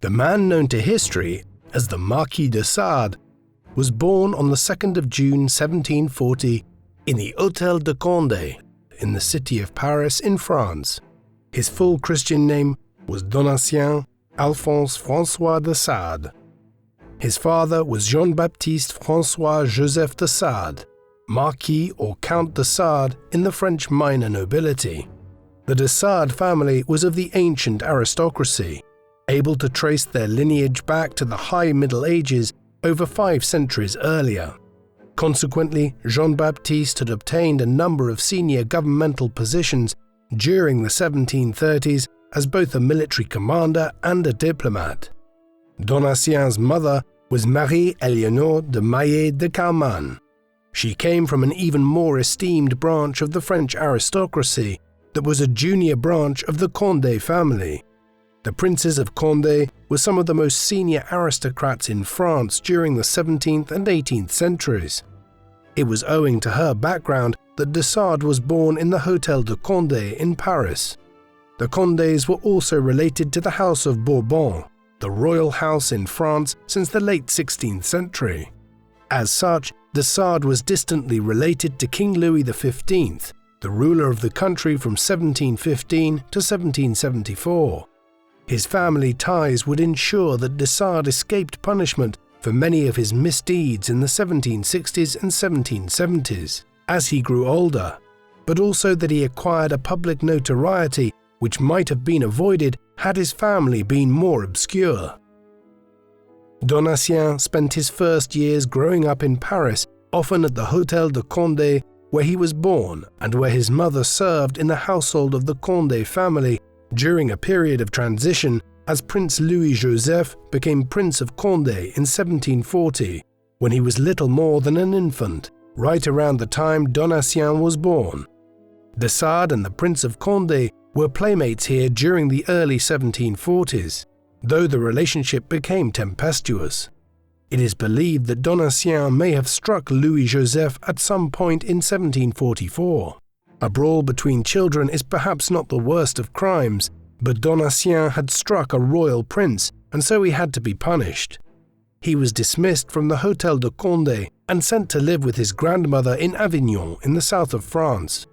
The man known to history as the Marquis de Sade was born on the 2nd of June 1740 in the Hôtel de Condé in the city of Paris in France. His full Christian name was Donatien Alphonse François de Sade. His father was Jean-Baptiste François Joseph de Sade, Marquis or Count de Sade in the French minor nobility. The de Sade family was of the ancient aristocracy, able to trace their lineage back to the high Middle Ages over 5 centuries earlier. Consequently, Jean-Baptiste had obtained a number of senior governmental positions during the 1730s as both a military commander and a diplomat. Donatien's mother was Marie-Éléonore de Maillet de Carman. She came from an even more esteemed branch of the French aristocracy that was a junior branch of the Condé family. The princes of Condé were some of the most senior aristocrats in France during the 17th and 18th centuries. It was owing to her background that de Sade was born in the Hôtel de Condé in Paris. The Condés were also related to the House of Bourbon, the royal house in France since the late 16th century. As such, de Sade was distantly related to King Louis XV, the ruler of the country from 1715 to 1774. His family ties would ensure that de Sade escaped punishment for many of his misdeeds in the 1760s and 1770s as he grew older, but also that he acquired a public notoriety which might have been avoided had his family been more obscure. Donatien spent his first years growing up in Paris, often at the Hôtel de Condé, where he was born and where his mother served in the household of the Condé family during a period of transition as Prince Louis-Joseph became Prince of Condé in 1740, when he was little more than an infant, right around the time Donatien was born. De Sade and the Prince of Condé were playmates here during the early 1740s, though the relationship became tempestuous. It is believed that Donatien may have struck Louis-Joseph at some point in 1744. A brawl between children is perhaps not the worst of crimes, but Donatien had struck a royal prince, and so he had to be punished. He was dismissed from the Hôtel de Condé and sent to live with his grandmother in Avignon in the south of France.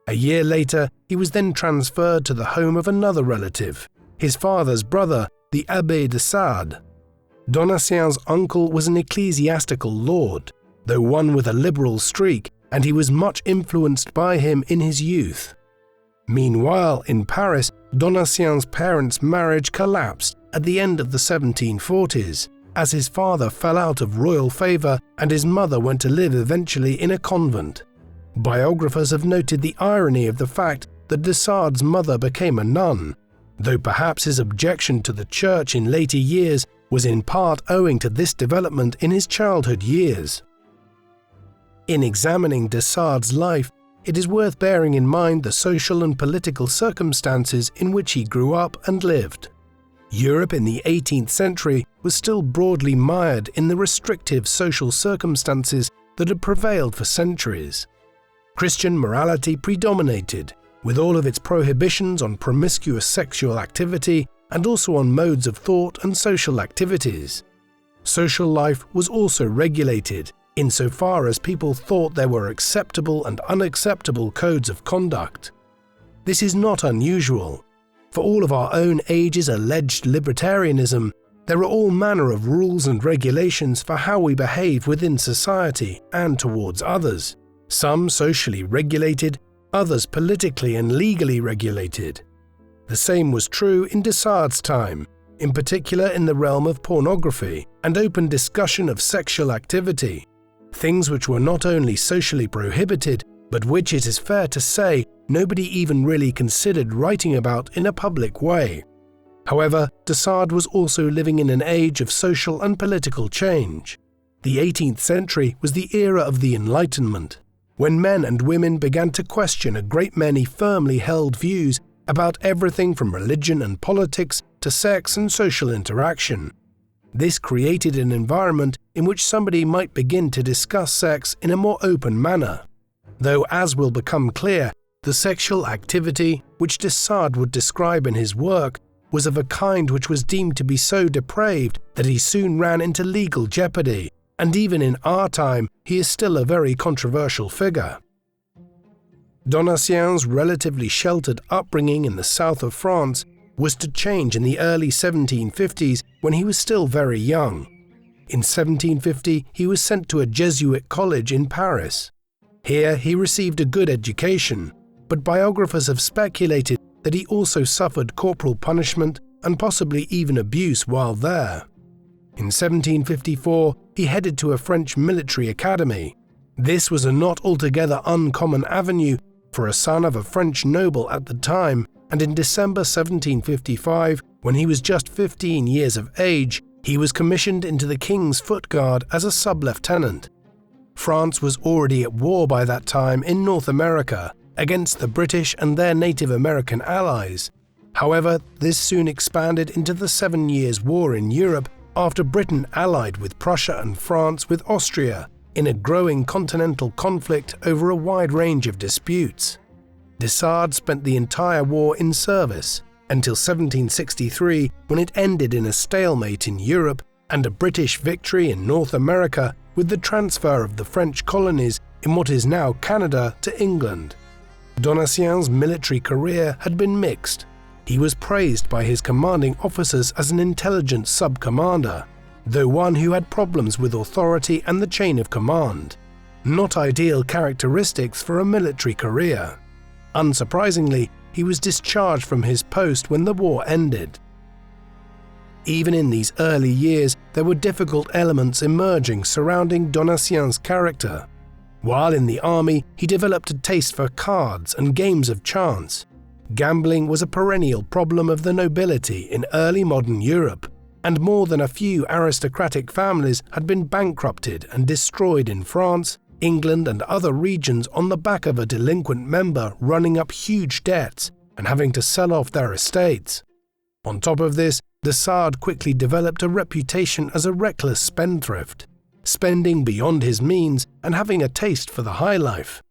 A year later, he was then transferred to the home of another relative, his father's brother, the Abbé de Sade. Donatien's uncle was an ecclesiastical lord, though one with a liberal streak, and he was much influenced by him in his youth. Meanwhile, in Paris, Donatien's parents' marriage collapsed at the end of the 1740s, as his father fell out of royal favor and his mother went to live eventually in a convent. Biographers have noted the irony of the fact that de Sade's mother became a nun, though perhaps his objection to the church in later years was in part owing to this development in his childhood years. In examining de Sade's life, it is worth bearing in mind the social and political circumstances in which he grew up and lived. Europe in the 18th century was still broadly mired in the restrictive social circumstances that had prevailed for centuries. Christian morality predominated, with all of its prohibitions on promiscuous sexual activity and also on modes of thought and social activities. Social life was also regulated, insofar as people thought there were acceptable and unacceptable codes of conduct. This is not unusual. For all of our own age's alleged libertarianism, there are all manner of rules and regulations for how we behave within society and towards others, some socially regulated, others politically and legally regulated. The same was true in de Sade's time, in particular in the realm of pornography and open discussion of sexual activity, things which were not only socially prohibited, but which it is fair to say nobody even really considered writing about in a public way. However, de Sade was also living in an age of social and political change. The 18th century was the era of the Enlightenment, when men and women began to question a great many firmly held views about everything from religion and politics to sex and social interaction. This created an environment in which somebody might begin to discuss sex in a more open manner, though, as will become clear, the sexual activity, which de Sade would describe in his work, was of a kind which was deemed to be so depraved that he soon ran into legal jeopardy, and even in our time he is still a very controversial figure. Donatien's relatively sheltered upbringing in the south of France was to change in the early 1750s when he was still very young. In 1750, he was sent to a Jesuit college in Paris. Here he received a good education, but biographers have speculated that he also suffered corporal punishment and possibly even abuse while there. In 1754, he headed to a French military academy. This was a not altogether uncommon avenue for a son of a French noble at the time, and in December 1755, when he was just 15 years of age, he was commissioned into the King's Foot Guard as a sub-lieutenant. France was already at war by that time in North America against the British and their Native American allies. However, this soon expanded into the 7 Years' War in Europe after Britain allied with Prussia and France with Austria in a growing continental conflict over a wide range of disputes. De Sade spent the entire war in service until 1763, when it ended in a stalemate in Europe and a British victory in North America with the transfer of the French colonies in what is now Canada to England. Donatien's military career had been mixed. He was praised by his commanding officers as an intelligent sub-commander, though one who had problems with authority and the chain of command. Not ideal characteristics for a military career. Unsurprisingly, he was discharged from his post when the war ended. Even in these early years, there were difficult elements emerging surrounding Donatien's character. While in the army, he developed a taste for cards and games of chance. Gambling was a perennial problem of the nobility in early modern Europe, and more than a few aristocratic families had been bankrupted and destroyed in France, England, and other regions on the back of a delinquent member running up huge debts and having to sell off their estates. On top of this, de Sade quickly developed a reputation as a reckless spendthrift, spending beyond his means and having a taste for the high life.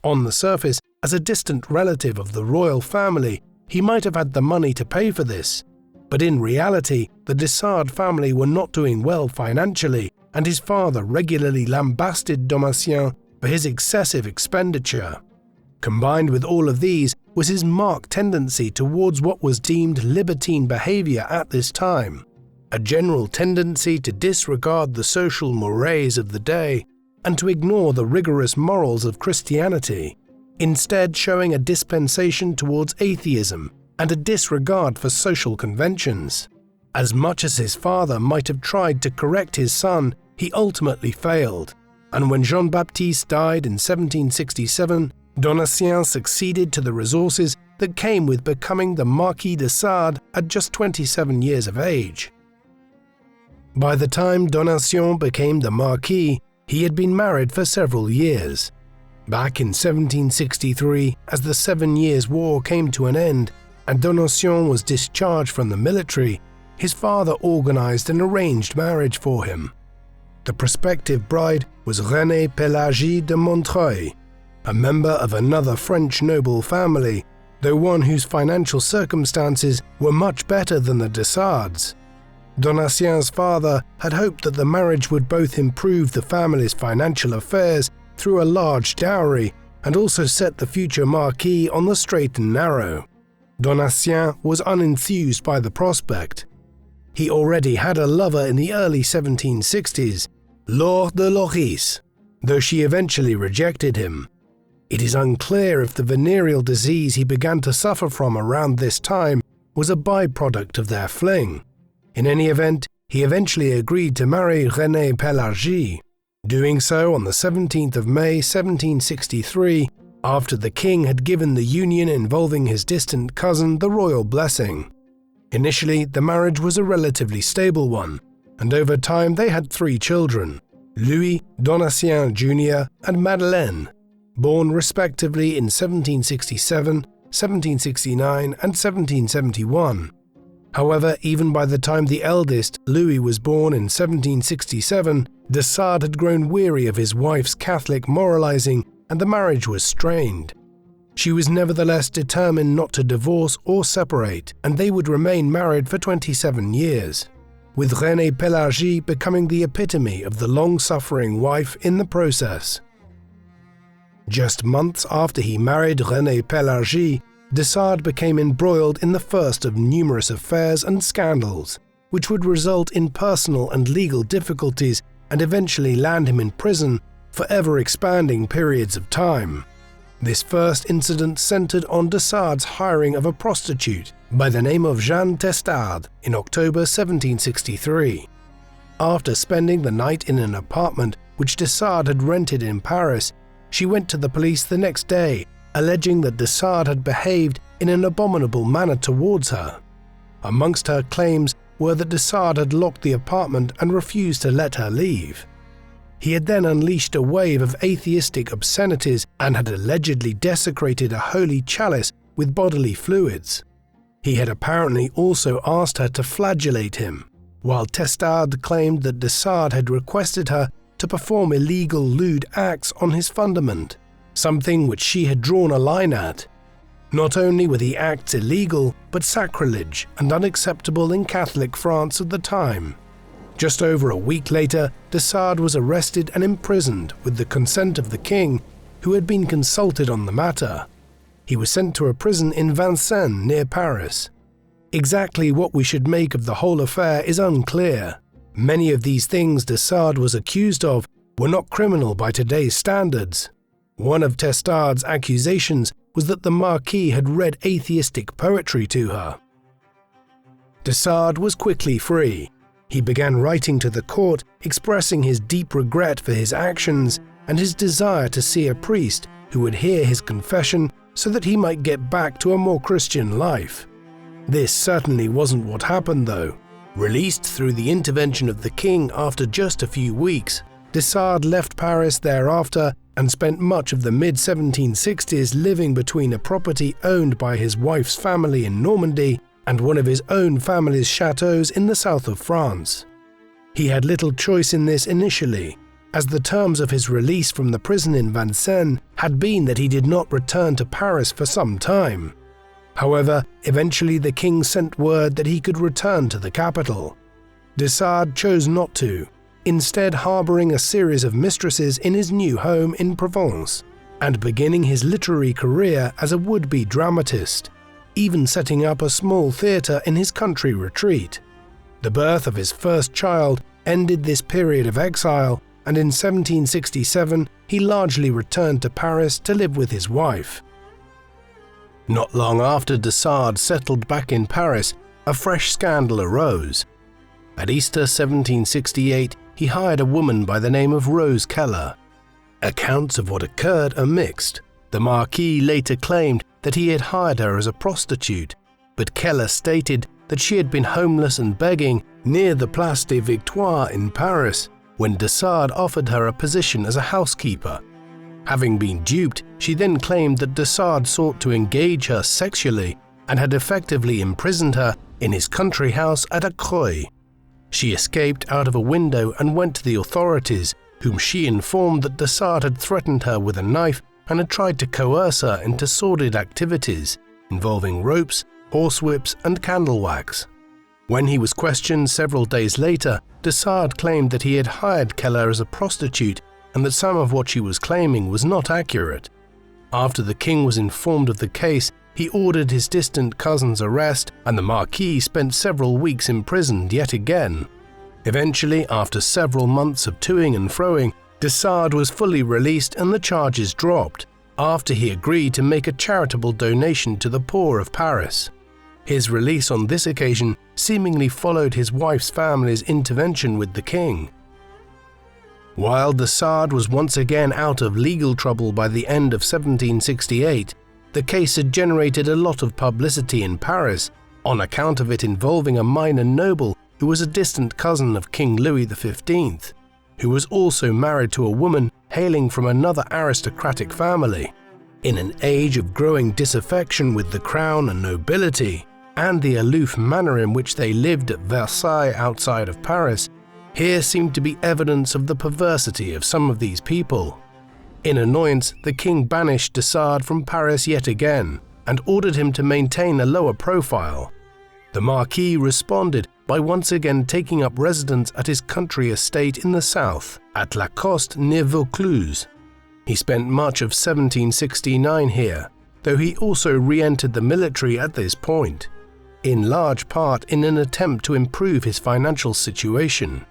On the surface, as a distant relative of the royal family, he might have had the money to pay for this, but in reality, the de Sade family were not doing well financially, and his father regularly lambasted Donatien for his excessive expenditure. Combined with all of these was his marked tendency towards what was deemed libertine behavior at this time, a general tendency to disregard the social mores of the day and to ignore the rigorous morals of Christianity, instead showing a dispensation towards atheism and a disregard for social conventions. As much as his father might have tried to correct his son, he ultimately failed, and when Jean-Baptiste died in 1767, Donatien succeeded to the resources that came with becoming the Marquis de Sade at just 27 years of age. By the time Donatien became the Marquis, he had been married for several years. Back in 1763, as the 7 Years' War came to an end and Donatien was discharged from the military, his father organized an arranged marriage for him. The prospective bride was Renée Pélagie de Montreuil, a member of another French noble family, though one whose financial circumstances were much better than the de Sades. Donatien's father had hoped that the marriage would both improve the family's financial affairs through a large dowry and also set the future Marquis on the straight and narrow. Donatien was unenthused by the prospect. He already had a lover in the early 1760s, Laure de Loris, though she eventually rejected him. It is unclear if the venereal disease he began to suffer from around this time was a byproduct of their fling. In any event, he eventually agreed to marry Renée Pélagie, doing so on the 17th of May 1763, after the king had given the union involving his distant cousin the royal blessing. Initially, the marriage was a relatively stable one, and over time they had 3 children, Louis, Donatien Jr., and Madeleine, born respectively in 1767, 1769, and 1771. However, even by the time the eldest, Louis, was born in 1767, de Sade had grown weary of his wife's Catholic moralizing and the marriage was strained. She was nevertheless determined not to divorce or separate, and they would remain married for 27 years, with René Pélagie becoming the epitome of the long-suffering wife in the process. Just months after he married René Pélagie, de Sade became embroiled in the first of numerous affairs and scandals, which would result in personal and legal difficulties and eventually land him in prison for ever-expanding periods of time. This first incident centered on de Sade's hiring of a prostitute by the name of Jeanne Testard in October 1763. After spending the night in an apartment which de Sade had rented in Paris, she went to the police the next day, alleging that de Sade had behaved in an abominable manner towards her. Amongst her claims were that de Sade had locked the apartment and refused to let her leave. He had then unleashed a wave of atheistic obscenities and had allegedly desecrated a holy chalice with bodily fluids. He had apparently also asked her to flagellate him, while Testard claimed that de Sade had requested her to perform illegal lewd acts on his fundament, something which she had drawn a line at. Not only were the acts illegal, but sacrilege and unacceptable in Catholic France at the time. Just over a week later, de Sade was arrested and imprisoned with the consent of the king, who had been consulted on the matter. He was sent to a prison in Vincennes near Paris. Exactly what we should make of the whole affair is unclear. Many of these things de Sade was accused of were not criminal by today's standards. One of Testard's accusations was that the Marquis had read atheistic poetry to her. De Sade was quickly free. He began writing to the court, expressing his deep regret for his actions and his desire to see a priest who would hear his confession so that he might get back to a more Christian life. This certainly wasn't what happened, though. Released through the intervention of the king after just a few weeks, de Sade left Paris thereafter and spent much of the mid-1760s living between a property owned by his wife's family in Normandy and one of his own family's chateaux in the south of France. He had little choice in this initially, as the terms of his release from the prison in Vincennes had been that he did not return to Paris for some time. However, eventually the king sent word that he could return to the capital. De Sade chose not to, instead harboring a series of mistresses in his new home in Provence, and beginning his literary career as a would-be dramatist, even setting up a small theatre in his country retreat. The birth of his first child ended this period of exile, and in 1767 he largely returned to Paris to live with his wife. Not long after de Sade settled back in Paris, a fresh scandal arose. At Easter 1768, he hired a woman by the name of Rose Keller. Accounts of what occurred are mixed. The Marquis later claimed that he had hired her as a prostitute, but Keller stated that she had been homeless and begging near the Place des Victoires in Paris when de Sade offered her a position as a housekeeper. Having been duped, she then claimed that de Sade sought to engage her sexually and had effectively imprisoned her in his country house at Acroy. She escaped out of a window and went to the authorities, whom she informed that de Sade had threatened her with a knife and had tried to coerce her into sordid activities involving ropes, horsewhips, and candle wax. When he was questioned several days later, de Sade claimed that he had hired Keller as a prostitute and that some of what she was claiming was not accurate. After the king was informed of the case, he ordered his distant cousin's arrest, and the Marquis spent several weeks imprisoned yet again. Eventually, after several months of toing and froing, de Sade was fully released and the charges dropped, after he agreed to make a charitable donation to the poor of Paris. His release on this occasion seemingly followed his wife's family's intervention with the king. While de Sade was once again out of legal trouble by the end of 1768, the case had generated a lot of publicity in Paris on account of it involving a minor noble who was a distant cousin of King Louis XV, who was also married to a woman hailing from another aristocratic family. In an age of growing disaffection with the crown and nobility, and the aloof manner in which they lived at Versailles outside of Paris, here seemed to be evidence of the perversity of some of these people. In annoyance, the king banished de Sade from Paris yet again and ordered him to maintain a lower profile. The Marquis responded by once again taking up residence at his country estate in the south, at La Coste near Vaucluse. He spent much of 1769 here, though he also re-entered the military at this point, in large part in an attempt to improve his financial situation.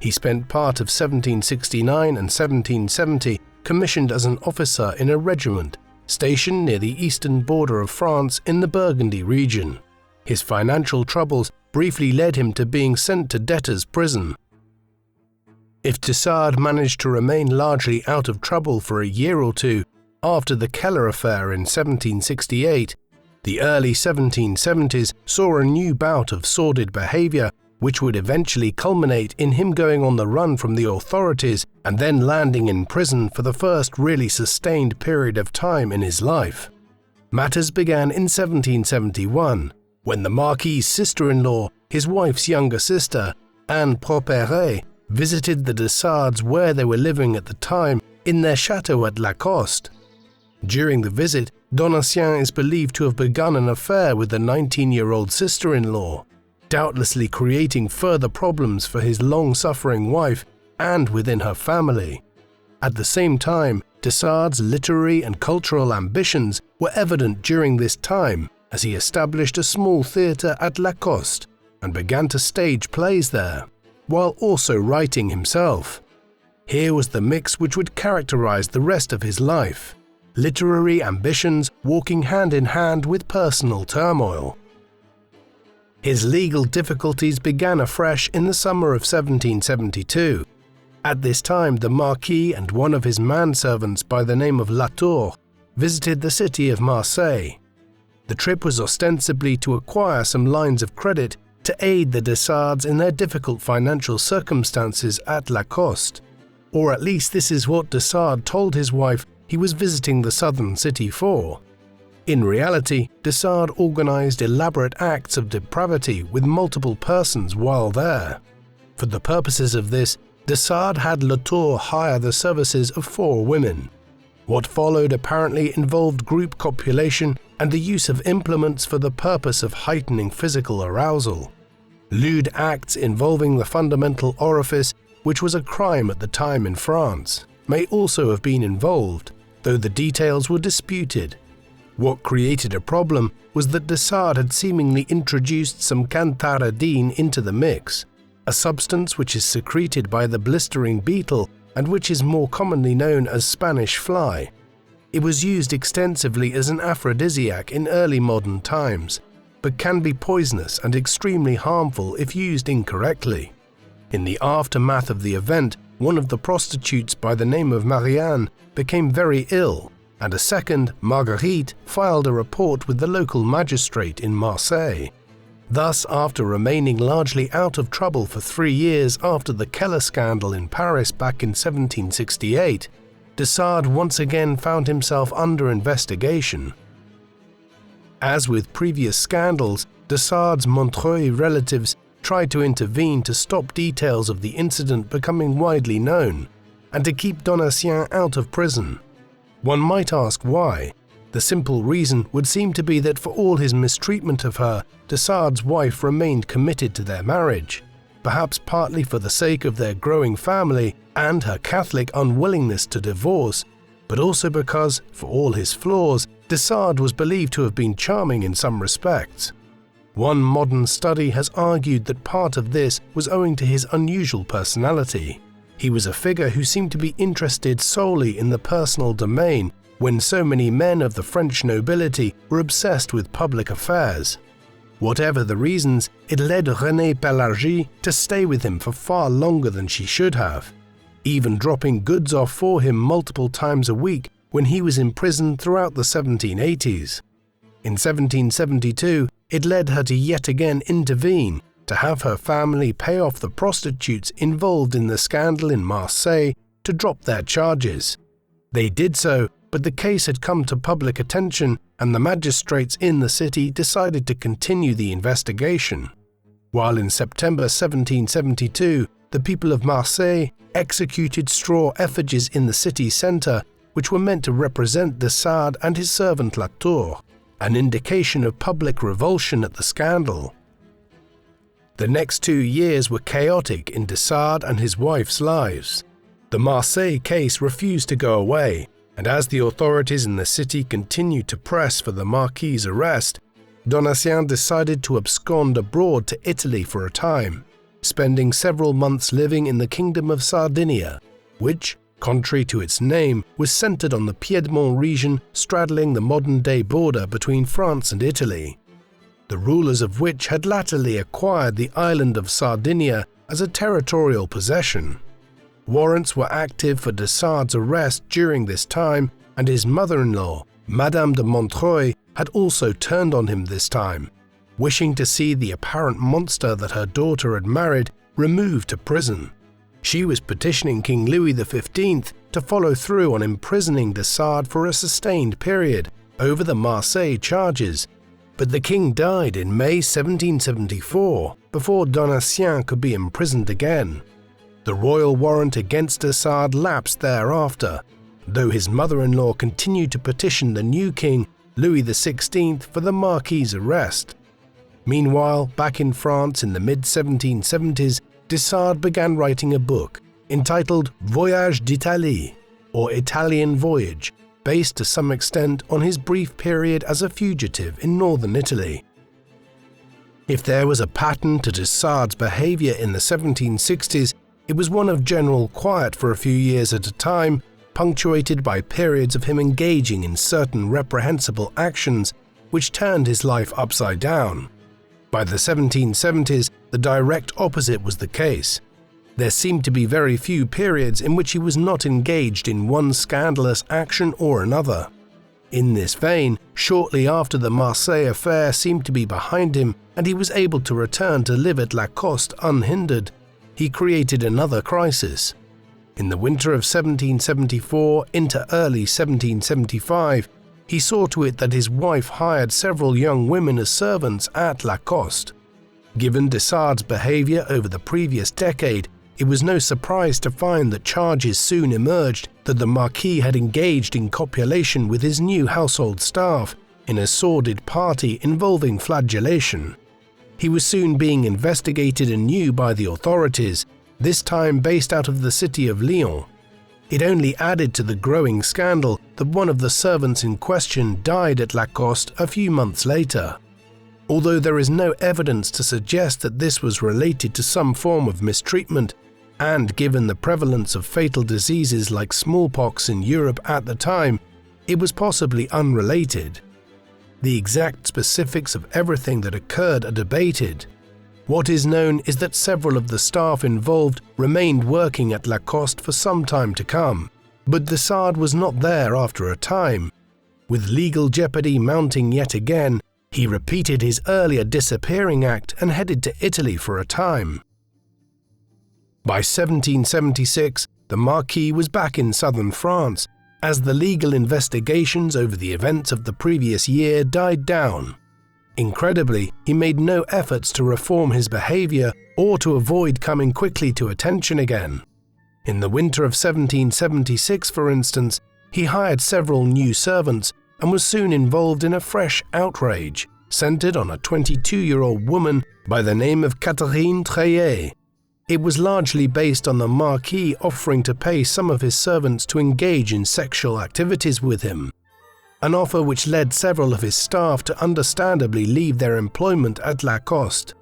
He spent part of 1769 and 1770 commissioned as an officer in a regiment stationed near the eastern border of France in the Burgundy region. His financial troubles briefly led him to being sent to debtors' prison. If de Sade managed to remain largely out of trouble for a year or two after the Keller affair in 1768, the early 1770s saw a new bout of sordid behavior which would eventually culminate in him going on the run from the authorities and then landing in prison for the first really sustained period of time in his life. Matters began in 1771, when the Marquis's sister-in-law, his wife's younger sister, Anne Properet, visited the de Sades where they were living at the time in their chateau at La Coste. During the visit, Donatien is believed to have begun an affair with the 19-year-old sister-in-law, doubtlessly creating further problems for his long-suffering wife and within her family. At the same time, de Sade's literary and cultural ambitions were evident during this time as he established a small theatre at La Coste and began to stage plays there, while also writing himself. Here was the mix which would characterize the rest of his life: literary ambitions walking hand in hand with personal turmoil. His legal difficulties began afresh in the summer of 1772. At this time, the Marquis and one of his manservants by the name of Latour visited the city of Marseilles. The trip was ostensibly to acquire some lines of credit to aid the de Sades in their difficult financial circumstances at La Coste, or at least this is what de Sade told his wife he was visiting the southern city for. In reality, de Sade organized elaborate acts of depravity with multiple persons while there. For the purposes of this, de Sade had Latour hire the services of 4 women. What followed apparently involved group copulation and the use of implements for the purpose of heightening physical arousal. Lewd acts involving the fundamental orifice, which was a crime at the time in France, may also have been involved, though the details were disputed. What created a problem was that de Sade had seemingly introduced some cantaridine into the mix, a substance which is secreted by the blistering beetle and which is more commonly known as Spanish fly. It was used extensively as an aphrodisiac in early modern times, but can be poisonous and extremely harmful if used incorrectly. In the aftermath of the event, one of the prostitutes by the name of Marianne became very ill, and a second, Marguerite, filed a report with the local magistrate in Marseilles. Thus, after remaining largely out of trouble for 3 years after the Keller scandal in Paris back in 1768, de Sade once again found himself under investigation. As with previous scandals, de Sade's Montreuil relatives tried to intervene to stop details of the incident becoming widely known, and to keep Donatien out of prison. One might ask why. The simple reason would seem to be that for all his mistreatment of her, de Sade's wife remained committed to their marriage, perhaps partly for the sake of their growing family and her Catholic unwillingness to divorce, but also because, for all his flaws, de Sade was believed to have been charming in some respects. One modern study has argued that part of this was owing to his unusual personality. He was a figure who seemed to be interested solely in the personal domain, when so many men of the French nobility were obsessed with public affairs. Whatever the reasons, it led Renée Pelagie to stay with him for far longer than she should have, even dropping goods off for him multiple times a week when he was in prison throughout the 1780s. In 1772, it led her to yet again intervene, to have her family pay off the prostitutes involved in the scandal in Marseilles to drop their charges. They did so, but the case had come to public attention and the magistrates in the city decided to continue the investigation. While in September 1772, the people of Marseilles executed straw effigies in the city centre which were meant to represent de Sade and his servant Latour, an indication of public revulsion at the scandal. The next 2 years were chaotic in de Sade and his wife's lives. The Marseilles case refused to go away, and as the authorities in the city continued to press for the Marquis's arrest, Donatien decided to abscond abroad to Italy for a time, spending several months living in the Kingdom of Sardinia, which, contrary to its name, was centered on the Piedmont region straddling the modern-day border between France and Italy, the rulers of which had latterly acquired the island of Sardinia as a territorial possession. Warrants were active for de Sade's arrest during this time, and his mother-in-law, Madame de Montreuil, had also turned on him this time, wishing to see the apparent monster that her daughter had married removed to prison. She was petitioning King Louis XV to follow through on imprisoning de Sade for a sustained period over the Marseilles charges, but the king died in May 1774 before Donatien could be imprisoned again. The royal warrant against de Sade lapsed thereafter, though his mother-in-law continued to petition the new king, Louis XVI, for the Marquis's arrest. Meanwhile, back in France in the mid-1770s, de Sade began writing a book entitled Voyage d'Italie, or Italian Voyage, based to some extent on his brief period as a fugitive in northern Italy. If there was a pattern to de Sade's behavior in the 1760s, it was one of general quiet for a few years at a time, punctuated by periods of him engaging in certain reprehensible actions which turned his life upside down. By the 1770s, the direct opposite was the case. There seemed to be very few periods in which he was not engaged in one scandalous action or another. In this vein, shortly after the Marseilles affair seemed to be behind him and he was able to return to live at Lacoste unhindered, he created another crisis. In the winter of 1774 into early 1775, he saw to it that his wife hired several young women as servants at Lacoste. Given de Sade's behavior over the previous decade, it was no surprise to find that charges soon emerged that the Marquis had engaged in copulation with his new household staff in a sordid party involving flagellation. He was soon being investigated anew by the authorities, this time based out of the city of Lyon. It only added to the growing scandal that one of the servants in question died at Lacoste a few months later. Although there is no evidence to suggest that this was related to some form of mistreatment, and given the prevalence of fatal diseases like smallpox in Europe at the time, it was possibly unrelated. The exact specifics of everything that occurred are debated. What is known is that several of the staff involved remained working at Lacoste for some time to come, but de Sade was not there after a time. With legal jeopardy mounting yet again, he repeated his earlier disappearing act and headed to Italy for a time. By 1776, the Marquis was back in southern France, as the legal investigations over the events of the previous year died down. Incredibly, he made no efforts to reform his behavior or to avoid coming quickly to attention again. In the winter of 1776, for instance, he hired several new servants and was soon involved in a fresh outrage centered on a 22-year-old woman by the name of Catherine Treillet. It was largely based on the Marquis offering to pay some of his servants to engage in sexual activities with him, an offer which led several of his staff to understandably leave their employment at Lacoste.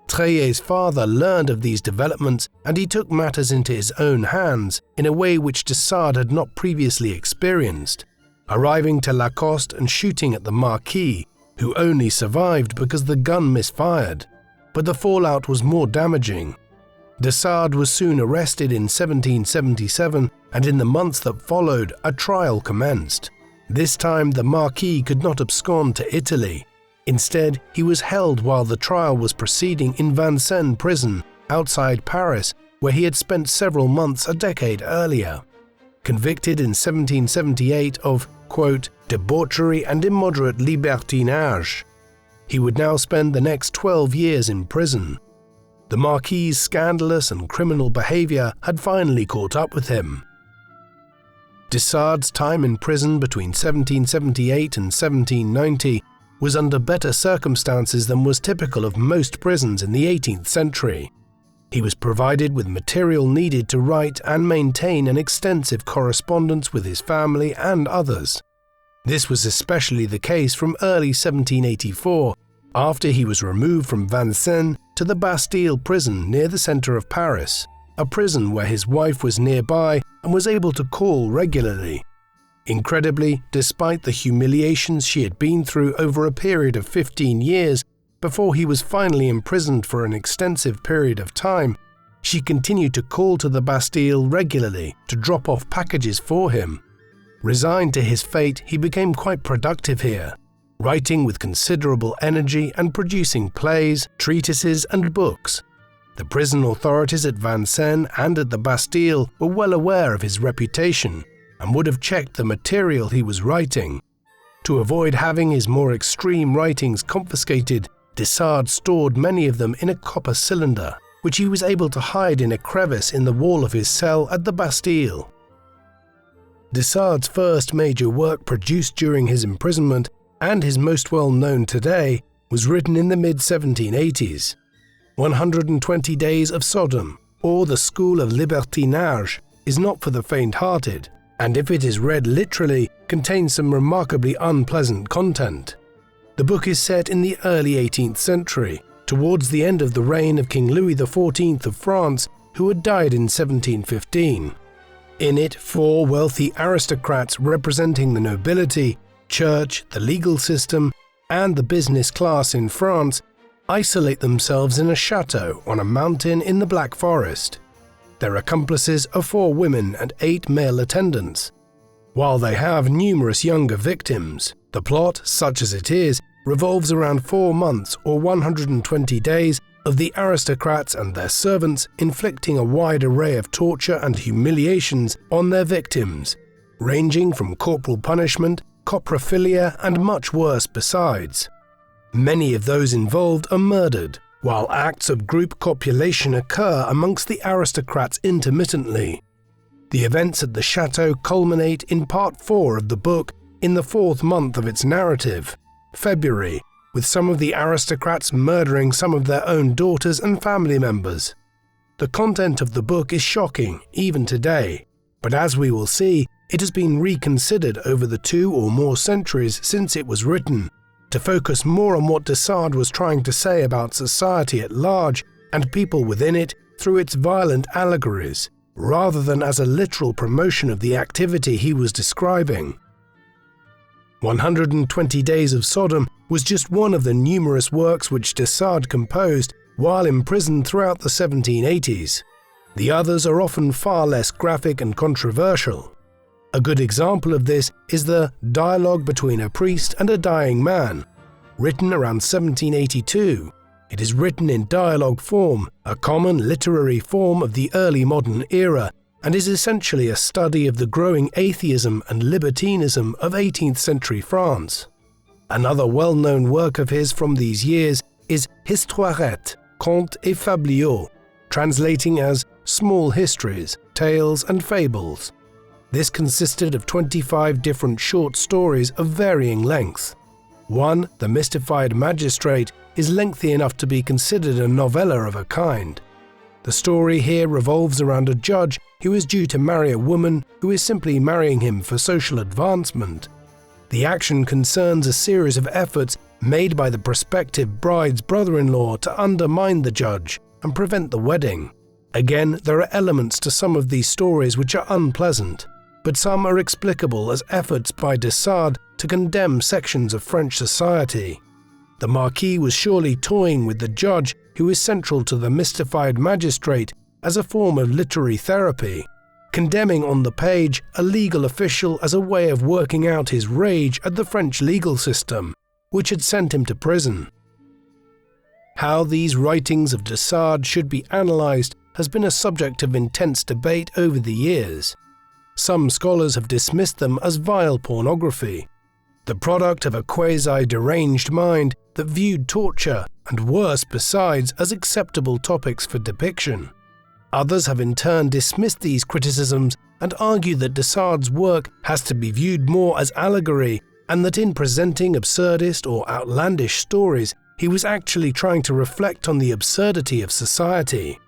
Treillet's father learned of these developments and he took matters into his own hands in a way which de Sade had not previously experienced, arriving to Lacoste and shooting at the Marquis, who only survived because the gun misfired, but the fallout was more damaging. De Sade was soon arrested in 1777, and in the months that followed, a trial commenced. This time, the Marquis could not abscond to Italy. Instead, he was held while the trial was proceeding in Vincennes prison, outside Paris, where he had spent several months a decade earlier. Convicted in 1778 of, quote, debauchery and immoderate libertinage, he would now spend the next 12 years in prison. The Marquis's scandalous and criminal behavior had finally caught up with him. De Sade's time in prison between 1778 and 1790 was under better circumstances than was typical of most prisons in the 18th century. He was provided with material needed to write and maintain an extensive correspondence with his family and others. This was especially the case from early 1784, after he was removed from Vincennes to the Bastille prison near the centre of Paris, a prison where his wife was nearby and was able to call regularly. Incredibly, despite the humiliations she had been through over a period of 15 years before he was finally imprisoned for an extensive period of time, she continued to call to the Bastille regularly to drop off packages for him. Resigned to his fate, he became quite productive here, writing with considerable energy and producing plays, treatises and books. The prison authorities at Vincennes and at the Bastille were well aware of his reputation and would have checked the material he was writing. To avoid having his more extreme writings confiscated, De Sade stored many of them in a copper cylinder, which he was able to hide in a crevice in the wall of his cell at the Bastille. De Sade's first major work produced during his imprisonment, and his most well known today, was written in the mid-1780s. 120 Days of Sodom, or The School of Libertinage, is not for the faint-hearted, and if it is read literally, contains some remarkably unpleasant content. The book is set in the early 18th century, towards the end of the reign of King Louis XIV of France, who had died in 1715. In it, 4 wealthy aristocrats representing the nobility, church, the legal system, and the business class in France isolate themselves in a chateau on a mountain in the Black Forest. Their accomplices are 4 women and 8 male attendants. While they have numerous younger victims, the plot, such as it is, revolves around 4 months or 120 days of the aristocrats and their servants inflicting a wide array of torture and humiliations on their victims, ranging from corporal punishment, coprophilia, and much worse besides. Many of those involved are murdered, while acts of group copulation occur amongst the aristocrats intermittently. The events at the chateau culminate in part 4 of the book in the 4th month of its narrative, February, with some of the aristocrats murdering some of their own daughters and family members. The content of the book is shocking, even today, but as we will see, it has been reconsidered over the 2 or more centuries since it was written, to focus more on what De Sade was trying to say about society at large and people within it through its violent allegories, rather than as a literal promotion of the activity he was describing. 120 Days of Sodom was just one of the numerous works which De Sade composed while imprisoned throughout the 1780s. The others are often far less graphic and controversial. A good example of this is the Dialogue Between a Priest and a Dying Man, written around 1782. It is written in dialogue form, a common literary form of the early modern era, and is essentially a study of the growing atheism and libertinism of 18th century France. Another well-known work of his from these years is Histoirette, Contes et Fabliaux, translating as Small Histories, Tales and Fables. This consisted of 25 different short stories of varying length. One, The Mystified Magistrate, is lengthy enough to be considered a novella of a kind. The story here revolves around a judge who is due to marry a woman who is simply marrying him for social advancement. The action concerns a series of efforts made by the prospective bride's brother-in-law to undermine the judge and prevent the wedding. Again, there are elements to some of these stories which are unpleasant, but some are explicable as efforts by De Sade to condemn sections of French society. The Marquis was surely toying with the judge who is central to the mystified magistrate as a form of literary therapy, condemning on the page a legal official as a way of working out his rage at the French legal system, which had sent him to prison. How these writings of De Sade should be analysed has been a subject of intense debate over the years. Some scholars have dismissed them as vile pornography, the product of a quasi-deranged mind that viewed torture, and worse besides, as acceptable topics for depiction. Others have in turn dismissed these criticisms and argue that de Sade's work has to be viewed more as allegory, and that in presenting absurdist or outlandish stories, he was actually trying to reflect on the absurdity of society.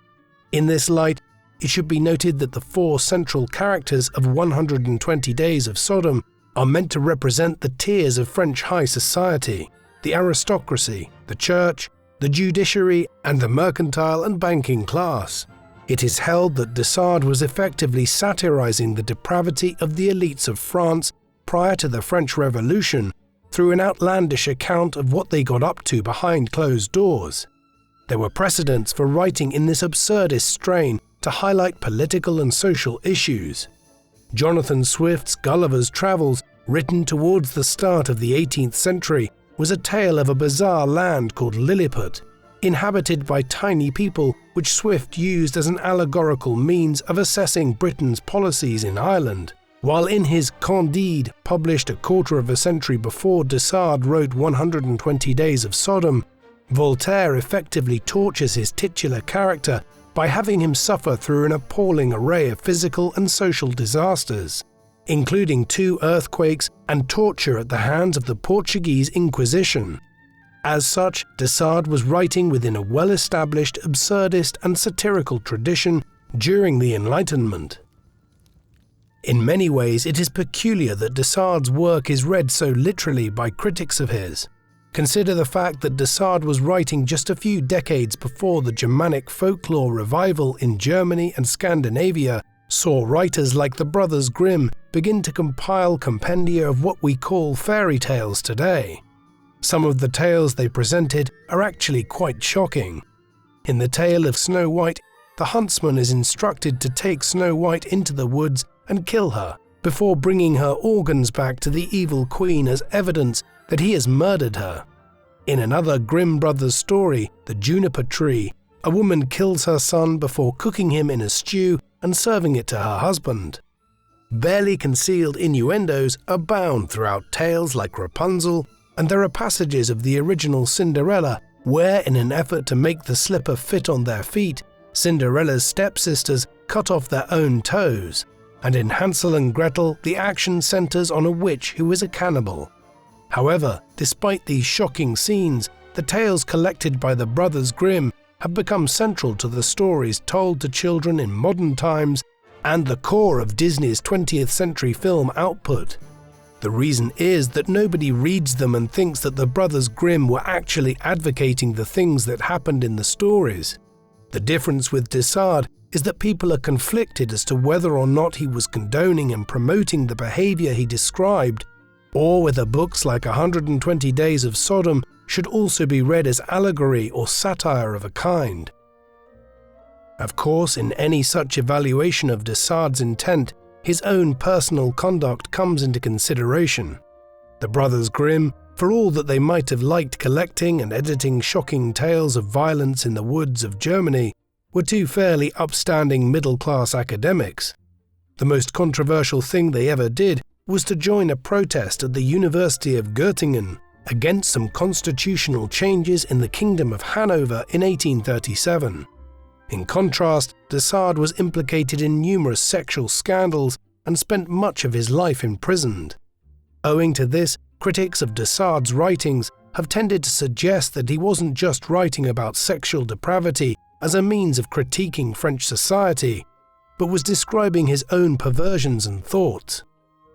In this light, it should be noted that the 4 central characters of 120 Days of Sodom are meant to represent the tiers of French high society: the aristocracy, the church, the judiciary, and the mercantile and banking class. It is held that de Sade was effectively satirizing the depravity of the elites of France prior to the French Revolution through an outlandish account of what they got up to behind closed doors. There were precedents for writing in this absurdist strain to highlight political and social issues. Jonathan Swift's Gulliver's Travels, written towards the start of the 18th century, was a tale of a bizarre land called Lilliput, inhabited by tiny people, which Swift used as an allegorical means of assessing Britain's policies in Ireland. While in his Candide, published a quarter of a century before de Sade wrote 120 Days of Sodom, Voltaire effectively tortures his titular character by having him suffer through an appalling array of physical and social disasters, including 2 earthquakes and torture at the hands of the Portuguese Inquisition. As such, de Sade was writing within a well-established absurdist and satirical tradition during the Enlightenment. In many ways, it is peculiar that de Sade's work is read so literally by critics of his. Consider the fact that de Sade was writing just a few decades before the Germanic folklore revival in Germany and Scandinavia saw writers like the Brothers Grimm begin to compile compendia of what we call fairy tales today. Some of the tales they presented are actually quite shocking. In the tale of Snow White, the huntsman is instructed to take Snow White into the woods and kill her, before bringing her organs back to the evil queen as evidence that he has murdered her. In another Grimm Brothers story, The Juniper Tree, a woman kills her son before cooking him in a stew and serving it to her husband. Barely concealed innuendos abound throughout tales like Rapunzel, and there are passages of the original Cinderella where, in an effort to make the slipper fit on their feet, Cinderella's stepsisters cut off their own toes. And in Hansel and Gretel, the action centers on a witch who is a cannibal. However, despite these shocking scenes, the tales collected by the Brothers Grimm have become central to the stories told to children in modern times and the core of Disney's 20th century film output. The reason is that nobody reads them and thinks that the Brothers Grimm were actually advocating the things that happened in the stories. The difference with de Sade is that people are conflicted as to whether or not he was condoning and promoting the behavior he described, or whether books like 120 Days of Sodom should also be read as allegory or satire of a kind. Of course, in any such evaluation of de Sade's intent, his own personal conduct comes into consideration. The Brothers Grimm, for all that they might have liked collecting and editing shocking tales of violence in the woods of Germany, were 2 fairly upstanding middle-class academics. The most controversial thing they ever did was to join a protest at the University of Göttingen against some constitutional changes in the Kingdom of Hanover in 1837. In contrast, de Sade was implicated in numerous sexual scandals and spent much of his life imprisoned. Owing to this, critics of de Sade's writings have tended to suggest that he wasn't just writing about sexual depravity as a means of critiquing French society, but was describing his own perversions and thoughts.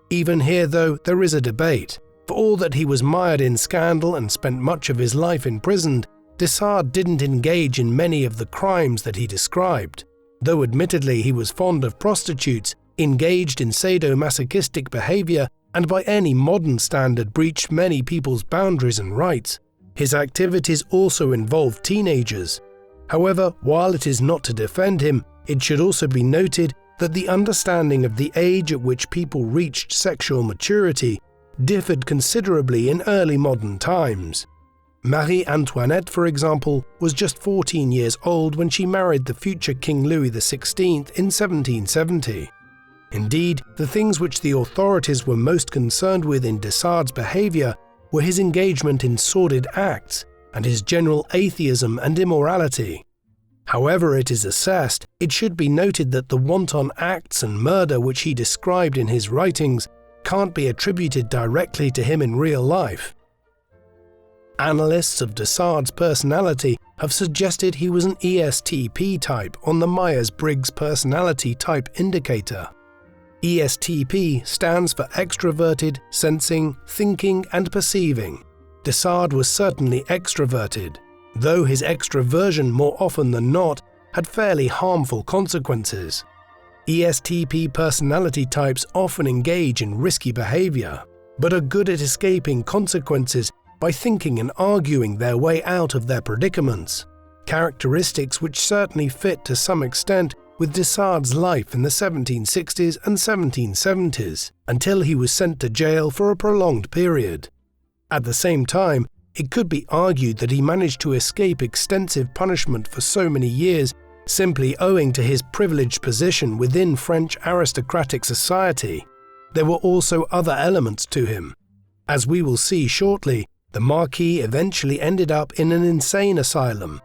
Even here, though, there is a debate. For all that he was mired in scandal and spent much of his life imprisoned, de Sade didn't engage in many of the crimes that he described. Though admittedly he was fond of prostitutes, engaged in sadomasochistic behavior, and by any modern standard breached many people's boundaries and rights, his activities also involved teenagers. However, while it is not to defend him, it should also be noted that the understanding of the age at which people reached sexual maturity differed considerably in early modern times. Marie Antoinette, for example, was just 14 years old when she married the future King Louis XVI in 1770. Indeed, the things which the authorities were most concerned with in de Sade's behavior were his engagement in sordid acts and his general atheism and immorality. However it is assessed, It should be noted that the wanton acts and murder which he described in his writings can't be attributed directly to him in real life. Analysts of de Sade's personality have suggested he was an ESTP type on the Myers-Briggs Personality Type Indicator. ESTP stands for extroverted, sensing, thinking and perceiving. De Sade was certainly extroverted, though his extroversion more often than not had fairly harmful consequences. ESTP personality types often engage in risky behavior, but are good at escaping consequences by thinking and arguing their way out of their predicaments, characteristics which certainly fit to some extent with de Sade's life in the 1760s and 1770s, until he was sent to jail for a prolonged period. At the same time, it could be argued that he managed to escape extensive punishment for so many years simply owing to his privileged position within French aristocratic society. There were also other elements to him. As we will see shortly, the Marquis eventually ended up in an insane asylum.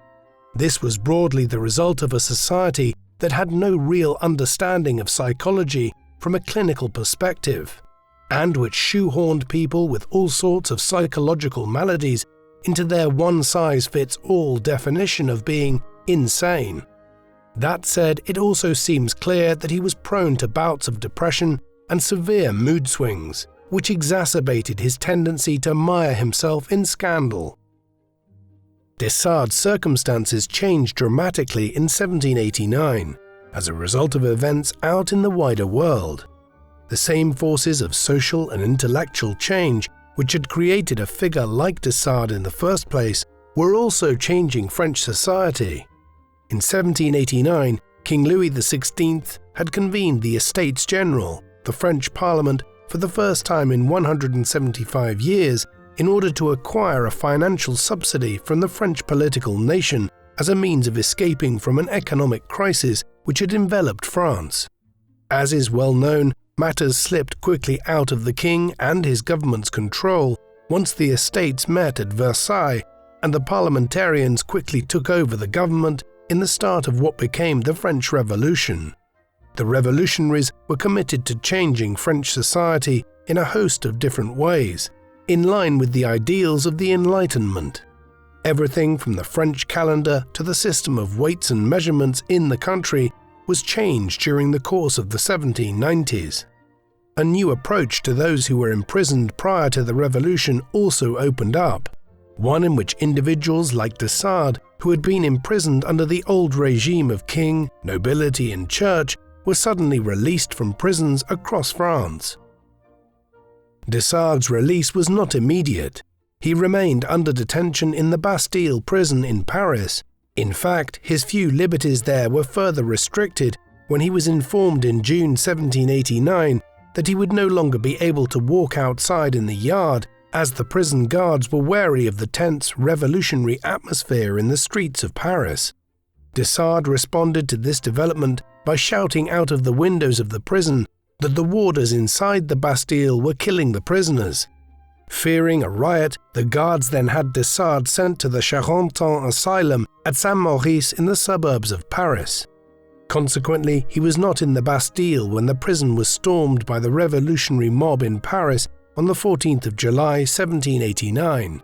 This was broadly the result of a society that had no real understanding of psychology from a clinical perspective, and which shoehorned people with all sorts of psychological maladies into their one-size-fits-all definition of being insane. That said, it also seems clear that he was prone to bouts of depression and severe mood swings, which exacerbated his tendency to mire himself in scandal. De Sade's circumstances changed dramatically in 1789 as a result of events out in the wider world. The same forces of social and intellectual change which had created a figure like de Sade in the first place were also changing French society. In 1789, King Louis XVI had convened the Estates General, the French Parliament, for the first time in 175 years in order to acquire a financial subsidy from the French political nation as a means of escaping from an economic crisis which had enveloped France. As is well known, matters slipped quickly out of the king and his government's control once the Estates met at Versailles, and the parliamentarians quickly took over the government in the start of what became the French Revolution. The revolutionaries were committed to changing French society in a host of different ways, in line with the ideals of the Enlightenment. Everything from the French calendar to the system of weights and measurements in the country was changed during the course of the 1790s. A new approach to those who were imprisoned prior to the revolution also opened up, one in which individuals like de Sade, who had been imprisoned under the old regime of king, nobility and church, were suddenly released from prisons across France. De Sade's release was not immediate. He remained under detention in the Bastille prison in Paris. In fact, his few liberties there were further restricted when he was informed in June 1789 that he would no longer be able to walk outside in the yard, as the prison guards were wary of the tense revolutionary atmosphere in the streets of Paris. De Sade responded to this development by shouting out of the windows of the prison that the warders inside the Bastille were killing the prisoners. Fearing a riot, the guards then had de Sade sent to the Charenton asylum at Saint-Maurice in the suburbs of Paris. Consequently, he was not in the Bastille when the prison was stormed by the revolutionary mob in Paris on the 14th of July 1789.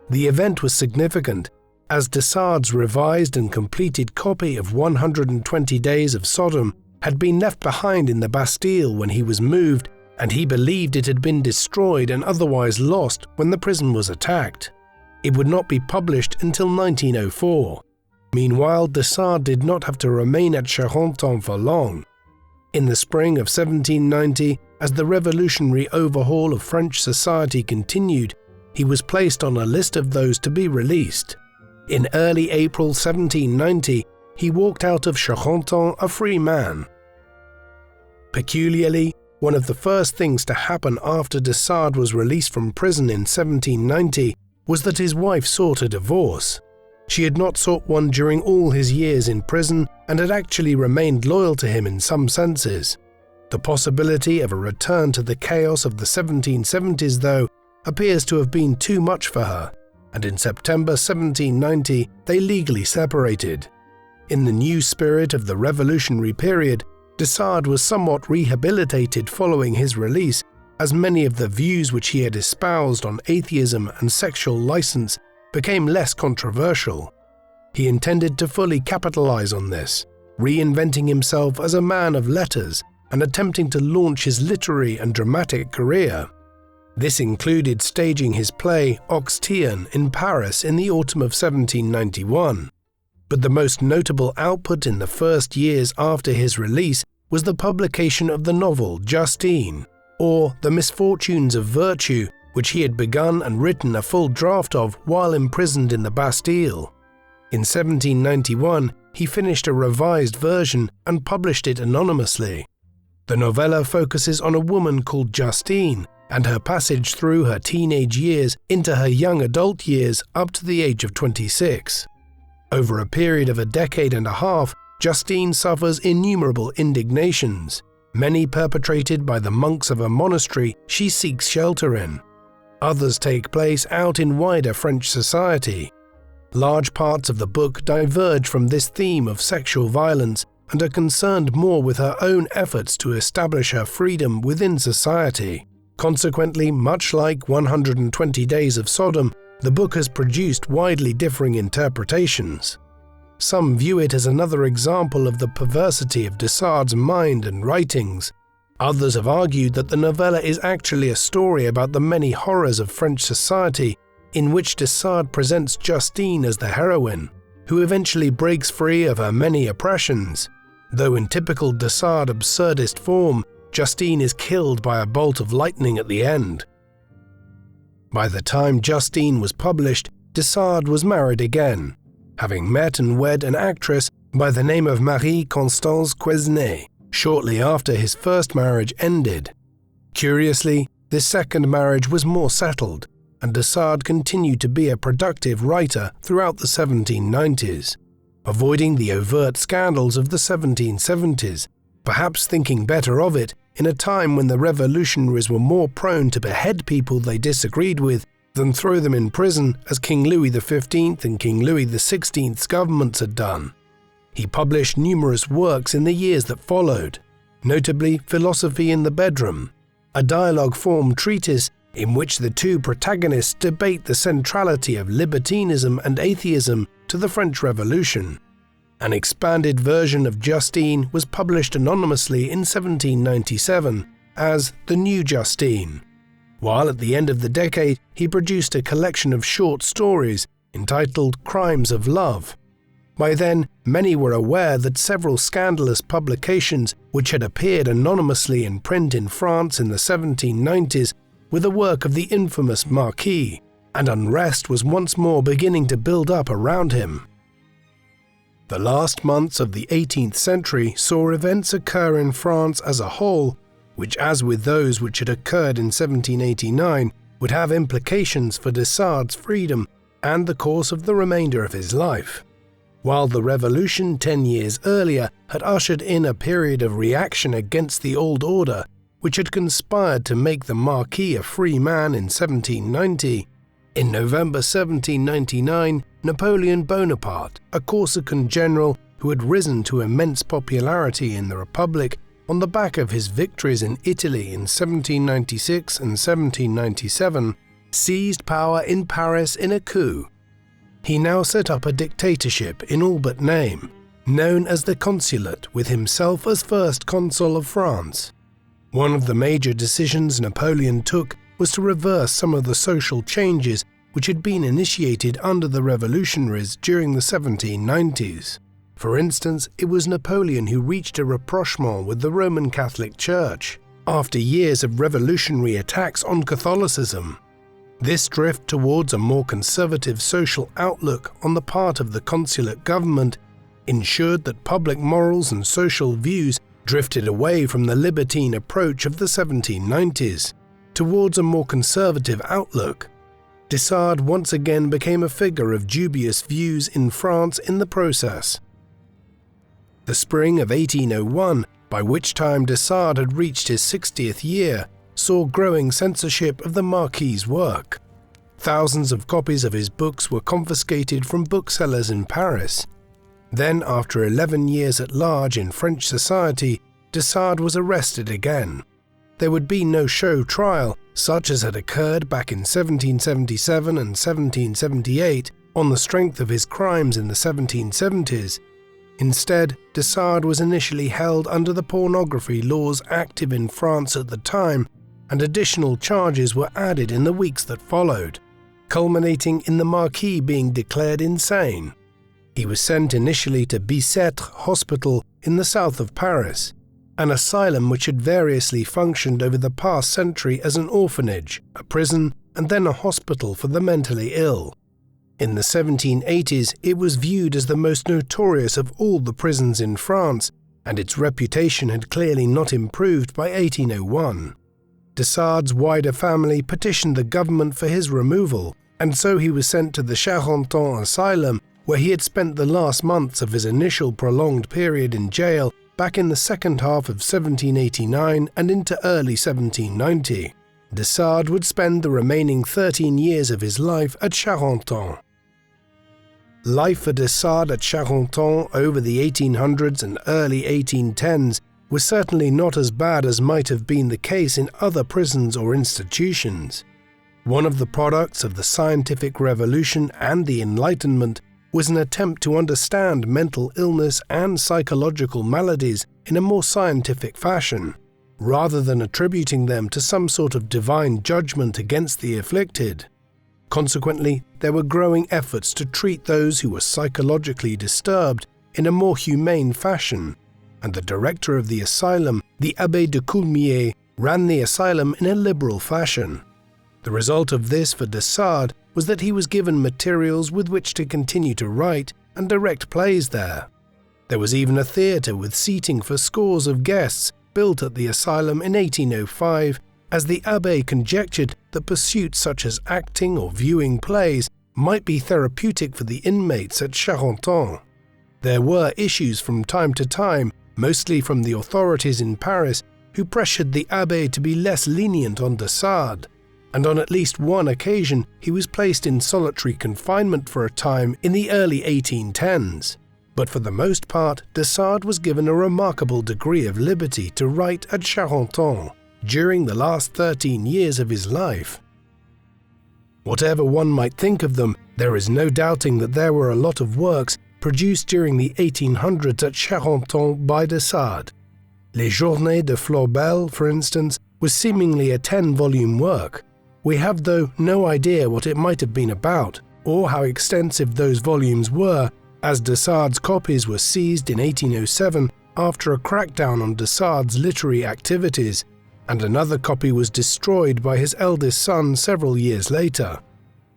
The event was significant, as de Sade's revised and completed copy of 120 Days of Sodom had been left behind in the Bastille when he was moved, and he believed it had been destroyed and otherwise lost when the prison was attacked. It would not be published until 1904. Meanwhile, de Sade did not have to remain at Charenton for long. In the spring of 1790, as the revolutionary overhaul of French society continued, he was placed on a list of those to be released. In early April 1790, he walked out of Charenton a free man. Peculiarly, one of the first things to happen after de Sade was released from prison in 1790 was that his wife sought a divorce. She had not sought one during all his years in prison and had actually remained loyal to him in some senses. The possibility of a return to the chaos of the 1770s, though, appears to have been too much for her, and in September 1790 they legally separated. In the new spirit of the revolutionary period, de Sade was somewhat rehabilitated following his release, as many of the views which he had espoused on atheism and sexual license became less controversial. He intended to fully capitalize on this, reinventing himself as a man of letters and attempting to launch his literary and dramatic career. This included staging his play Oxtian in Paris in the autumn of 1791. But the most notable output in the first years after his release was the publication of the novel Justine, or The Misfortunes of Virtue, which he had begun and written a full draft of while imprisoned in the Bastille. In 1791, he finished a revised version and published it anonymously. The novella focuses on a woman called Justine and her passage through her teenage years into her young adult years up to the age of 26. Over a period of a decade and a half, Justine suffers innumerable indignations, many perpetrated by the monks of a monastery she seeks shelter in. Others take place out in wider French society. Large parts of the book diverge from this theme of sexual violence and are concerned more with her own efforts to establish her freedom within society. Consequently, much like 120 Days of Sodom, the book has produced widely differing interpretations. Some view it as another example of the perversity of de Sade's mind and writings. Others have argued that the novella is actually a story about the many horrors of French society, in which de Sade presents Justine as the heroine, who eventually breaks free of her many oppressions. Though in typical de Sade absurdist form, Justine is killed by a bolt of lightning at the end. By the time Justine was published, de Sade was married again, having met and wed an actress by the name of Marie-Constance Quesnay shortly after his first marriage ended. Curiously, this second marriage was more settled, and de Sade continued to be a productive writer throughout the 1790s, avoiding the overt scandals of the 1770s, perhaps thinking better of it in a time when the revolutionaries were more prone to behead people they disagreed with than throw them in prison as King Louis XV and King Louis XVI's governments had done. He published numerous works in the years that followed, notably Philosophy in the Bedroom, a dialogue-form treatise in which the two protagonists debate the centrality of libertinism and atheism to the French Revolution. An expanded version of Justine was published anonymously in 1797 as The New Justine, while at the end of the decade he produced a collection of short stories entitled Crimes of Love. By then, many were aware that several scandalous publications which had appeared anonymously in print in France in the 1790s were the work of the infamous Marquis, and unrest was once more beginning to build up around him. The last months of the 18th century saw events occur in France as a whole, which, as with those which had occurred in 1789, would have implications for de Sade's freedom and the course of the remainder of his life. While the revolution 10 years earlier had ushered in a period of reaction against the old order, which had conspired to make the Marquis a free man in 1790, in November 1799, Napoleon Bonaparte, a Corsican general who had risen to immense popularity in the Republic on the back of his victories in Italy in 1796 and 1797, seized power in Paris in a coup. He now set up a dictatorship in all but name, known as the Consulate, with himself as first consul of France. One of the major decisions Napoleon took was to reverse some of the social changes which had been initiated under the revolutionaries during the 1790s. For instance, it was Napoleon who reached a rapprochement with the Roman Catholic Church after years of revolutionary attacks on Catholicism. This drift towards a more conservative social outlook on the part of the consulate government ensured that public morals and social views drifted away from the libertine approach of the 1790s towards a more conservative outlook. De Sade once again became a figure of dubious views in France in the process. The spring of 1801, by which time de Sade had reached his 60th year, saw growing censorship of the Marquis's work. Thousands of copies of his books were confiscated from booksellers in Paris. Then, after 11 years at large in French society, de Sade was arrested again. There would be no show trial, such as had occurred back in 1777 and 1778 on the strength of his crimes in the 1770s. Instead, de Sade was initially held under the pornography laws active in France at the time, and additional charges were added in the weeks that followed, culminating in the Marquis being declared insane. He was sent initially to Bicêtre Hospital in the south of Paris, an asylum which had variously functioned over the past century as an orphanage, a prison, and then a hospital for the mentally ill. In the 1780s, it was viewed as the most notorious of all the prisons in France, and its reputation had clearly not improved by 1801. De Sade's wider family petitioned the government for his removal, and so he was sent to the Charenton asylum, where he had spent the last months of his initial prolonged period in jail back in the second half of 1789 and into early 1790. De Sade would spend the remaining 13 years of his life at Charenton. Life for de Sade at Charenton over the 1800s and early 1810s was certainly not as bad as might have been the case in other prisons or institutions. One of the products of the scientific revolution and the Enlightenment was an attempt to understand mental illness and psychological maladies in a more scientific fashion, rather than attributing them to some sort of divine judgment against the afflicted. Consequently, there were growing efforts to treat those who were psychologically disturbed in a more humane fashion, and the director of the asylum, the Abbé de Coulmiers, ran the asylum in a liberal fashion. The result of this for de Sade was that he was given materials with which to continue to write and direct plays there. There was even a theatre with seating for scores of guests built at the asylum in 1805, as the abbé conjectured that pursuits such as acting or viewing plays might be therapeutic for the inmates at Charenton. There were issues from time to time, mostly from the authorities in Paris, who pressured the abbé to be less lenient on de Sade, and on at least one occasion he was placed in solitary confinement for a time in the early 1810s. But for the most part, de Sade was given a remarkable degree of liberty to write at Charenton during the last 13 years of his life. Whatever one might think of them, there is no doubting that there were a lot of works produced during the 1800s at Charenton by de Sade. Les Journées de Florbel, for instance, was seemingly a 10-volume work. We have, though, no idea what it might have been about, or how extensive those volumes were, as de Sade's copies were seized in 1807 after a crackdown on de Sade's literary activities, and another copy was destroyed by his eldest son several years later.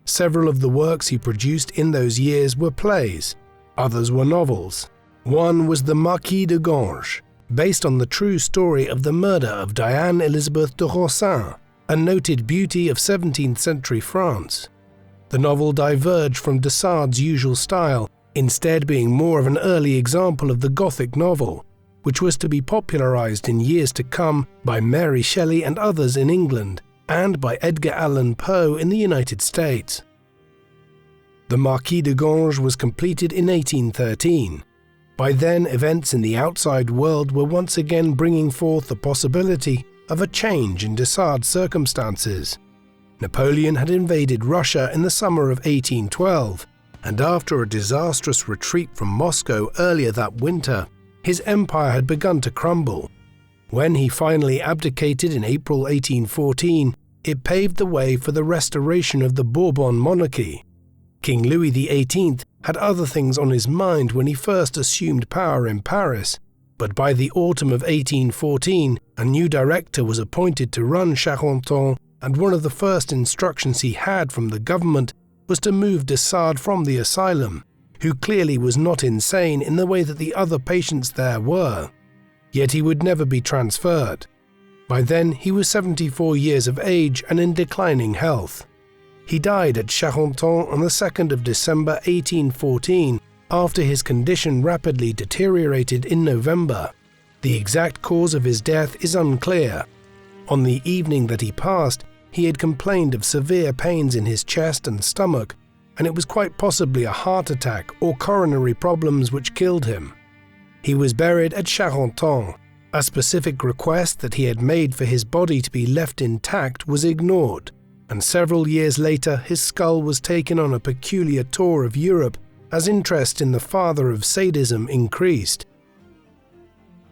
Several of the works he produced in those years were plays. Others were novels. One was the Marquis de Ganges, based on the true story of the murder of Diane Elizabeth de Rossin, a noted beauty of 17th century France. The novel diverged from de Sade's usual style, instead being more of an early example of the Gothic novel, which was to be popularized in years to come by Mary Shelley and others in England, and by Edgar Allan Poe in the United States. The Marquis de Ganges was completed in 1813. By then, events in the outside world were once again bringing forth the possibility of a change in de Sade's circumstances. Napoleon had invaded Russia in the summer of 1812, and after a disastrous retreat from Moscow earlier that winter, his empire had begun to crumble. When he finally abdicated in April 1814, it paved the way for the restoration of the Bourbon monarchy. King Louis XVIII had other things on his mind when he first assumed power in Paris, but by the autumn of 1814, a new director was appointed to run Charenton, and one of the first instructions he had from the government was to move de Sade from the asylum, who clearly was not insane in the way that the other patients there were. Yet he would never be transferred. By then, he was 74 years of age and in declining health. He died at Charenton on the 2nd of December 1814, after his condition rapidly deteriorated in November. The exact cause of his death is unclear. On the evening that he passed, he had complained of severe pains in his chest and stomach, and it was quite possibly a heart attack or coronary problems which killed him. He was buried at Charenton. A specific request that he had made for his body to be left intact was ignored, and several years later his skull was taken on a peculiar tour of Europe as interest in the father of sadism increased.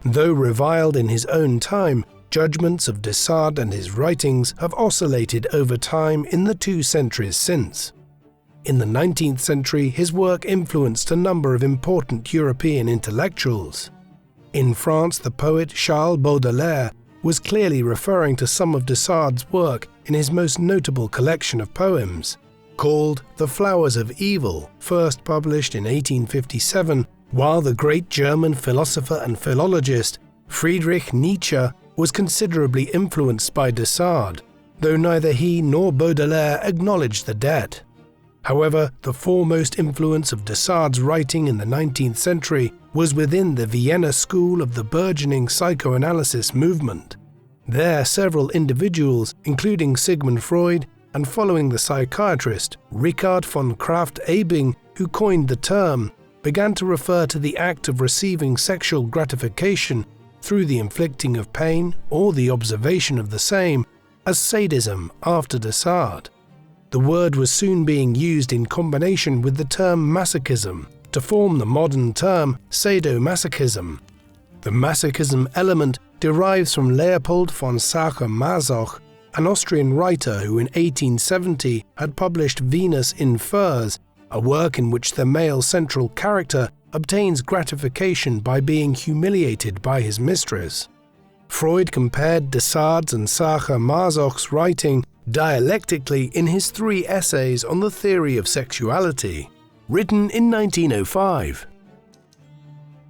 Though reviled in his own time, judgments of de Sade and his writings have oscillated over time in the 2 centuries since. In the 19th century, his work influenced a number of important European intellectuals. In France, the poet Charles Baudelaire was clearly referring to some of de Sade's work in his most notable collection of poems, called The Flowers of Evil, first published in 1857, while the great German philosopher and philologist Friedrich Nietzsche was considerably influenced by de Sade, though neither he nor Baudelaire acknowledged the debt. However, the foremost influence of de Sade's writing in the 19th century was within the Vienna school of the burgeoning psychoanalysis movement. There, several individuals, including Sigmund Freud, and following the psychiatrist Richard von Krafft-Ebing, who coined the term, began to refer to the act of receiving sexual gratification through the inflicting of pain or the observation of the same as sadism after de Sade. The word was soon being used in combination with the term masochism to form the modern term sadomasochism. The masochism element derives from Leopold von Sacher-Masoch, an Austrian writer who in 1870 had published Venus in Furs, a work in which the male central character obtains gratification by being humiliated by his mistress. Freud compared de Sade's and Sacher-Masoch's writing dialectically in his 3 essays on the theory of sexuality, written in 1905.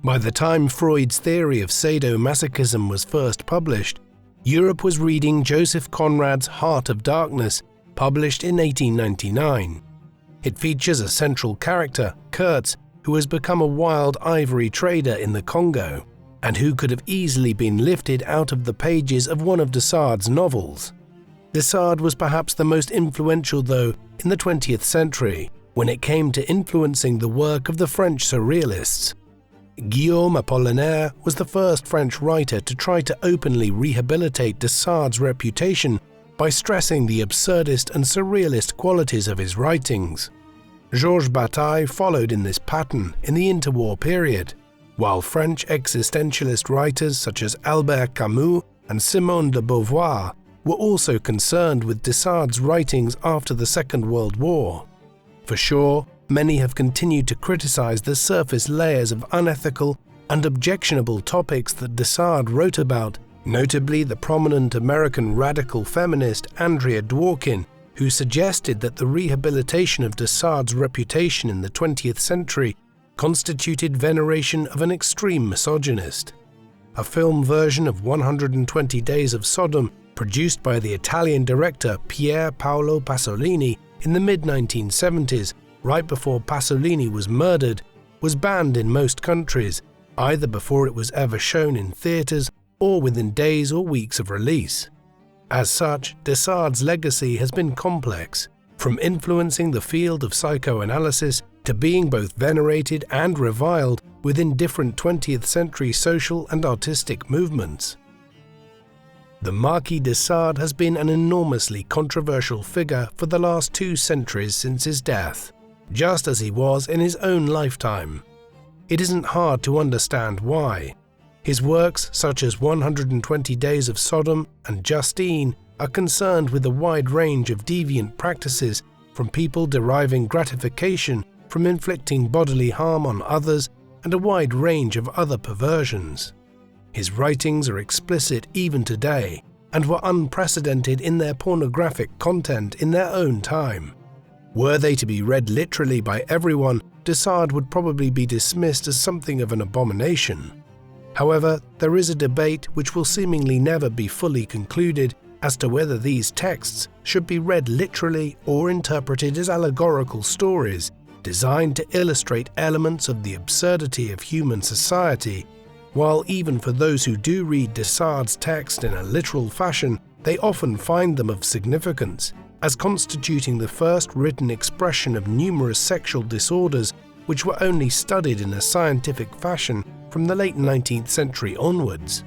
By the time Freud's theory of sadomasochism was first published, Europe was reading Joseph Conrad's Heart of Darkness, published in 1899. It features a central character, Kurtz, who has become a wild ivory trader in the Congo, and who could have easily been lifted out of the pages of one of de Sade's novels. De Sade was perhaps the most influential, though, in the 20th century, when it came to influencing the work of the French surrealists. Guillaume Apollinaire was the first French writer to try to openly rehabilitate de Sade's reputation by stressing the absurdist and surrealist qualities of his writings. Georges Bataille followed in this pattern in the interwar period, while French existentialist writers such as Albert Camus and Simone de Beauvoir were also concerned with de Sade's writings after the Second World War. For sure, many have continued to criticize the surface layers of unethical and objectionable topics that de Sade wrote about, notably the prominent American radical feminist Andrea Dworkin, who suggested that the rehabilitation of de Sade's reputation in the 20th century constituted veneration of an extreme misogynist. A film version of 120 Days of Sodom, produced by the Italian director Pier Paolo Pasolini in the mid-1970s, right before Pasolini was murdered, was banned in most countries, either before it was ever shown in theaters or within days or weeks of release. As such, de Sade's legacy has been complex, from influencing the field of psychoanalysis to being both venerated and reviled within different 20th century social and artistic movements. The Marquis de Sade has been an enormously controversial figure for the last 2 centuries since his death, just as he was in his own lifetime. It isn't hard to understand why. His works, such as 120 Days of Sodom and Justine, are concerned with a wide range of deviant practices, from people deriving gratification from inflicting bodily harm on others and a wide range of other perversions. His writings are explicit even today, and were unprecedented in their pornographic content in their own time. Were they to be read literally by everyone, de Sade would probably be dismissed as something of an abomination. However, there is a debate which will seemingly never be fully concluded as to whether these texts should be read literally or interpreted as allegorical stories designed to illustrate elements of the absurdity of human society, while even for those who do read de Sade's text in a literal fashion, they often find them of significance, as constituting the first written expression of numerous sexual disorders which were only studied in a scientific fashion from the late 19th century onwards.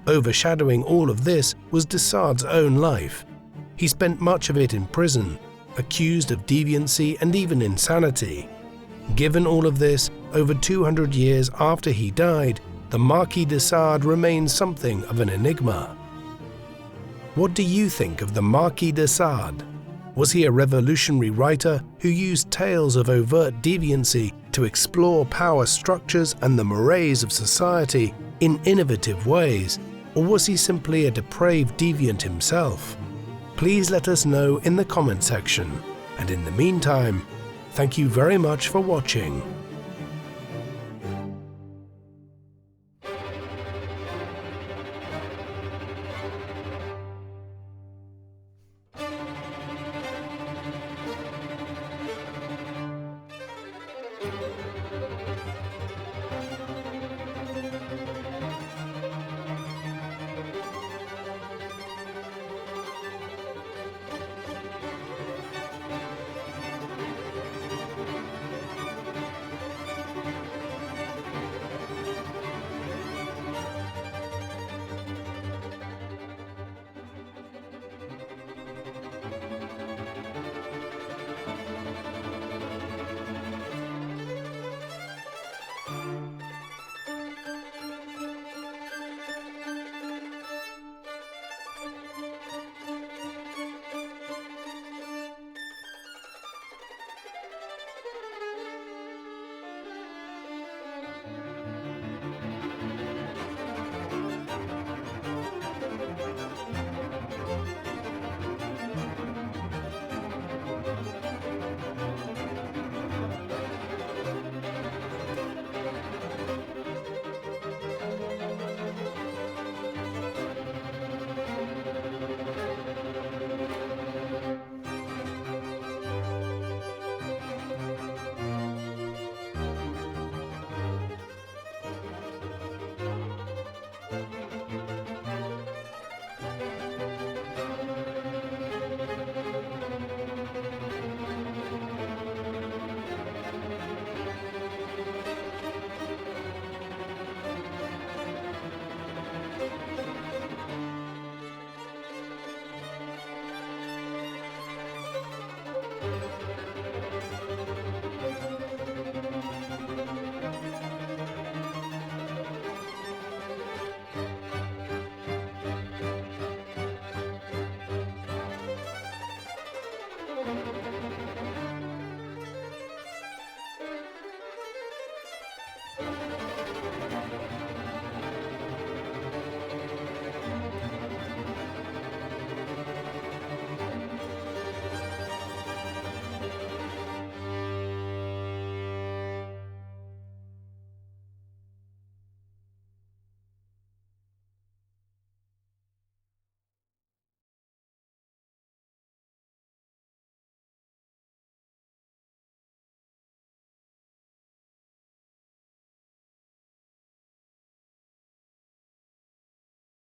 Overshadowing all of this was de Sade's own life. He spent much of it in prison, accused of deviancy and even insanity. Given all of this, over 200 years after he died, the Marquis de Sade remains something of an enigma. What do you think of the Marquis de Sade? Was he a revolutionary writer who used tales of overt deviancy to explore power structures and the mores of society in innovative ways, or was he simply a depraved deviant himself? Please let us know in the comment section, and in the meantime, thank you very much for watching.